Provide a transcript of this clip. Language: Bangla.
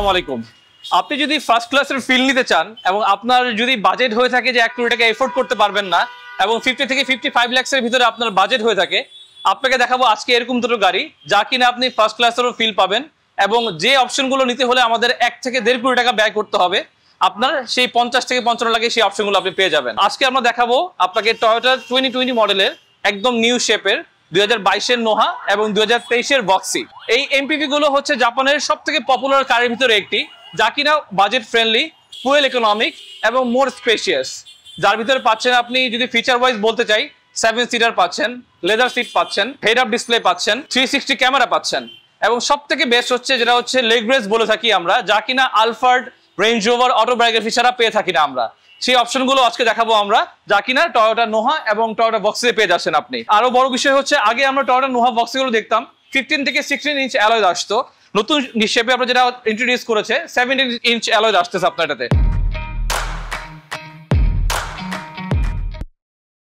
আসসালামু আলাইকুম। আপনি যদি ফার্স্ট ক্লাসের ফিল নিতে চান এবং আপনার যদি বাজেট হয়ে থাকে যে 1 কোটি টাকা এফোর্ড করতে পারবেন না এবং 50 থেকে 55 লাখের ভিতরে আপনার বাজেট হয়ে থাকে, আপনাকে দেখাবো আজকে এরকম দুটো গাড়ি যা কিনা আপনি ফার্স্ট ক্লাসেরও ফিল পাবেন এবং যে অপশনগুলো নিতে হলে আমাদের 1 থেকে 1.5 কোটি টাকা ব্যয় করতে হবে, আপনার সেই 50 থেকে 55 লাখে সেই অপশনগুলো আপনি পেয়ে যাবেন। আজকে আমরা দেখাবো আপনাকে টয়োটা 2020 মডেলের একদম নিউ শেপের 2022 এর নোহা এবং 2023 এর বক্সি। এই এমপিভি গুলো হচ্ছে জাপানের সবথেকে পপুলার কারের ভিতরে একটি, যা কিনা বাজেট ফ্রেন্ডলি, ফুয়েল ইকোনমিক এবং মোর স্পেশিয়াস। যার ভিতরে পাচ্ছেন আপনি যদি ফিচার ওয়াইজ বলতে চাই 7 সিটার পাচ্ছেন, লেদার সিট পাচ্ছেন, হেড আপ ডিসপ্লে পাচ্ছেন, 360 ক্যামেরা পাচ্ছেন এবং সবথেকে বেস্ট হচ্ছে যেটা হচ্ছে লেগ রেস বলে থাকি আমরা, যা কিনা আলফার্ড, রেঞ্জ রোভার, অটোবায়োগ্রাফি ছাড়া পেয়ে থাকি না আমরা। সেই অপশনগুলো আজকে দেখাবো আমরা, যা কিনা টয়োটা নোহা এবং টয়োটা বক্সে পেয়ে যাচ্ছেন আপনি। আরো বড় বিষয় হচ্ছে আগে আমরা টয়োটা নোহা বক্সগুলো দেখতাম 15 থেকে 16 ইঞ্চ অ্যালয় আসতো, নতুন শেপে আমরা যেটা ইন্ট্রোডিউস করেছে 17 ইঞ্চ অ্যালয় আসতেছে আপনার এটাতে।